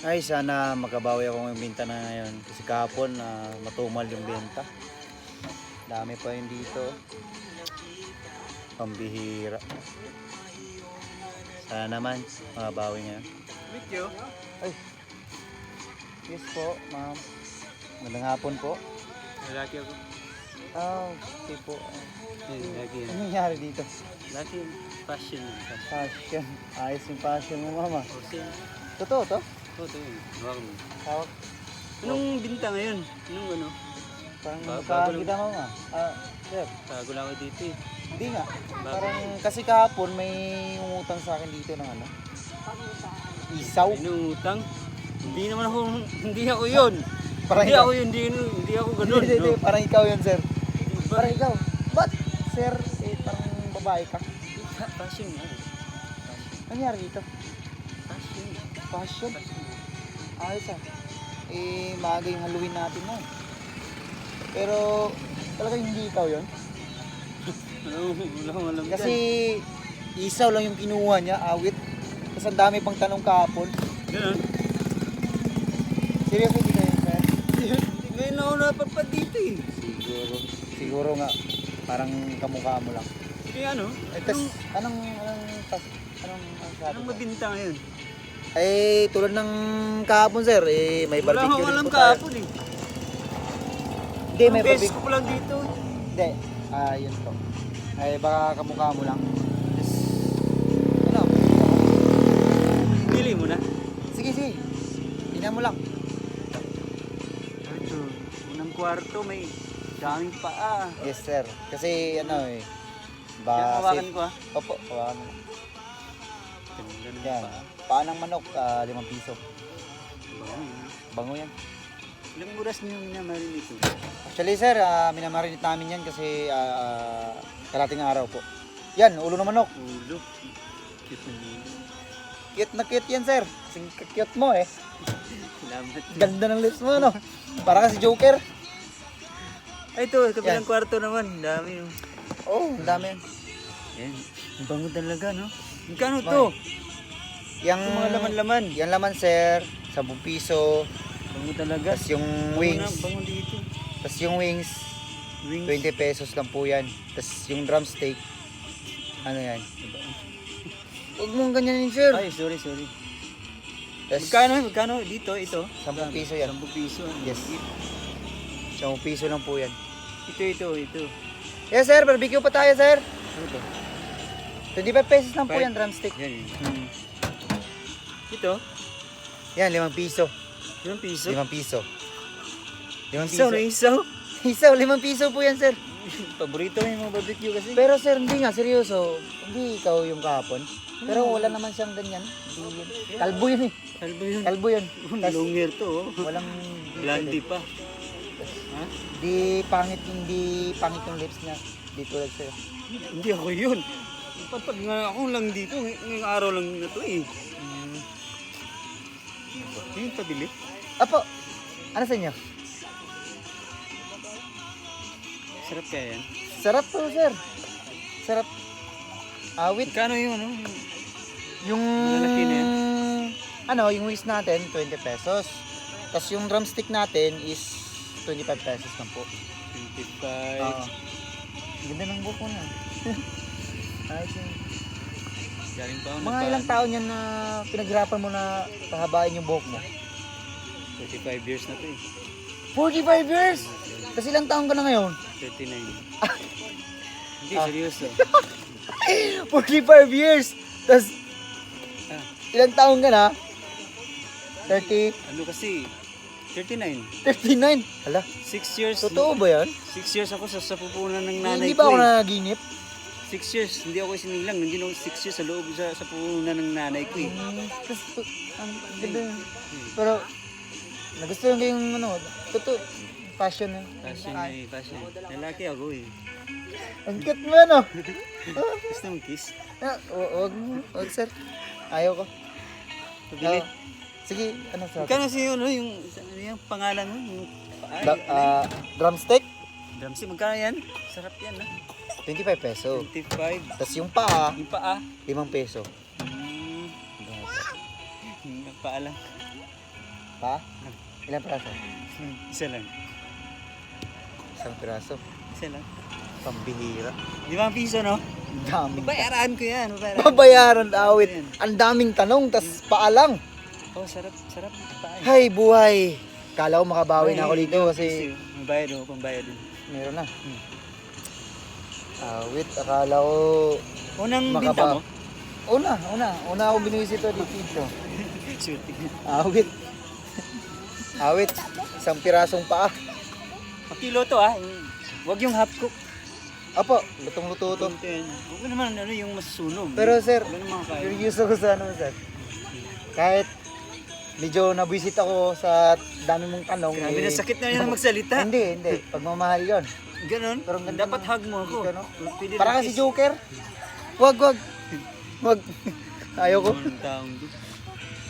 Ay, sana makabawi ako ng benta na ngayon. Kasi kahapon matumal yung benta. Dami pa yun dito. Pambihira. Sana naman makabawi ngayon. Meet you. Ay. Yes po, ma'am. Magandang hapon po. Lalaki ako. Okay po. Lalaki yan. Ano nangyari dito? Lalaki yan. Passion yan. Passion. Ayos yung passion mo, mama. Kasi, Totoo to? ito yun. Hawak mo. Hawak. Anong binta ngayon? Anong ano? Parang Bago magkaan lang. kita, mama. Sir. Bago lang ako dito eh. Hindi nga. Parang kasi kahapon may umutang sa akin dito ng ano. Isaw. Inutang? Hindi naman ako, hindi ako yun. Parang Hindi ikaw. ako yun, hindi ako ganun. Hindi, No? parang ikaw yun, sir. Ba- Parang ikaw. Ba't, sir, parang babae ka? Passion nga. Ano nangyari dito? Passion. Passion? Passion. Ayos ah. Maaga yung Halloween natin na. Pero, talaga hindi ikaw yun? Wala akong alam Kasi, isaw lang yung kinuha niya, awit. Tapos ang dami pang tanong kahapon. Ganun. Seryoso hindi kayo, sir? Ngayon ako napapad dito eh. Siguro. Siguro nga, parang kamukha mo lang. Kaya ano? Tapos, anong sabi Anong mo? mabinta ngayon? Tulad ng kahapon, sir, may Wala barbecue akong rin alam po tayo. kahapon eh. Hindi, may Ang beses barbecue. ko lang dito. Hindi, yun to. Baka kamukha mo lang. Ano? Pili mo na. Sige, sige. Tingnan mo lang. Ito, unang kwarto may daming paa. Yes, sir. Kasi, Yan, hawakan ko ah. Opo, hawakan mo. Ganda ng Yan. paa. Paa ng manok, 5 piso. Bango yun. Bango yan. Ilang oras niyo minamarin ito? Actually, sir, minamarinate namin yan kasi karating araw po. Yan, ulo ng manok. Ulo. Cute na yun. Cute na cute yan, sir. Kasing cute mo eh. Salamat. Ganda ng lips mo, no? Para kasi Joker. Ay, ito, Yan. kabilang kwarto naman. Dami yung... Oh, ang dami yan. Yan. Ang bango talaga, no? Magkano to? Yung Yung mga laman-laman. Yan laman, sir. 10 piso. Bango talaga. Tapos yung Bango wings. na, bango dito. Tapos yung wings, Wings. 20 pesos lang po yan. Tapos yung drumstick, ano yan? Huwag mong ganyanin, sir. Ay, sorry. Tapos, Magkano? Dito, ito. 10 piso yan. 10 piso. Yes. 10 piso lang po yan. Ito. Yes, sir. Barbecue pa tayo, sir. Ano to? 25 pesos lang po Five. yan, drumstick. Yan. Ito, Yan, 5 piso. 5 piso. 5 piso. 5 Isaw piso. na isaw. Isaw, 5 piso po yan, sir. Paborito mo yung mga barbecue kasi. Pero sir, hindi nga, seryoso. Hindi ikaw yung kahapon. Pero wala naman siyang ganyan. Hindi yun. Kalbo yun eh. Kalbo yun. Kalbo yun. Tas Long hair to, oh. walang... Blondie pa. Ha? Hindi pangit yung lips niya. Dito lang sa'yo. Hindi ako yun. Papag nga ako lang dito. Ngayong araw lang na to eh. Yung pabili. Apo, ano sa inyo? Sarap kaya yan. Sarap po, sir. Sarap. Awit. Magkano yung ano? Yung... Malalaki na yan? Yung wings natin, 20 pesos. Tapos yung drumstick natin is 25 pesos lang po. 25. Ganda ng buhok mo na. Ayos yun. Galing pa ako Mga ilang taon yan na pinaghirapan mo na pahabain yung buhok mo? 35 years na to eh. 45 years! Kasi ilang taon ka na ngayon? 39. Hindi, seryoso. 45 years! Tapos Ah, ilang taon ka na? 30? ano kasi, 39. 39? Hala, 6 years. totoo ba yan? 6 years ako sa pupunan ng nanay Hindi ko ba ako eh. nanaginip? 6 years, hindi ako sinilang. Nandiyan ako 6 years sa loob sa pupunan ng nanay ko eh. Tapos, ang ganda yun. Pero, nagustuhan ko yung totoo, passion na. Passion na eh, passion. Lalaki ako eh. Ang cute mo ano? Gusto mong kiss? Wag sir. Ayaw ko. Pabili. Sige, ano sa Magkano si yung pangalan mo? Yung drumstick? Drumstick, magkano yan? Sarap yan ah. 25 peso. 25. Tapos yung paa, Yung paa. 5 peso. Yung paa lang. Pa? Ilang piraso? Isa lang. Isang piraso. Isa lang. Pambihira. 5 piso, no? Ang daming. Bayaran ko yan. Babayaran awit. Ang daming tanong, tas paalang. Oh, sarap. Sarap. Paay. Hay, buhay. Kala ko makabawi na ako dito kasi May bayad o, pambayad din. meron na. Awit, akala ko Unang Makaba- binta mo? Una ako binisito dito. Swerte. Awit. Awit, isang pirasong paa. Pakilo to ah. Huwag yung half cook. Apo, lutong-luto to. Huwag mo naman ano yung masusunog. Pero sir, Wala namang kain. curious ako sa ano sir. Kahit medyo nabisit ako sa dami mong tanong. Grabe na sakit na yan magsalita. Hindi. Pagmamahal yon. Ganon. Pero ang ganda Dapat ng- hug mo ako. Ikaw, no? Pwede Para lang kasi kiss. Joker. Wag. Wag. Ayoko. Ang taong doon.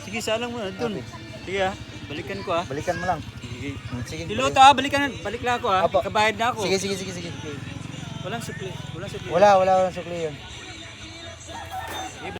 Sige, salang mo na dun. Okay. Sige ah. Balikan ko ah. Balikan mo lang. Sige. Sige. Piloto ah, balik lang ako ah. Apo. Kabayad na ako. Sige. Walang sukli. Walang sukli. Walang sukli yun.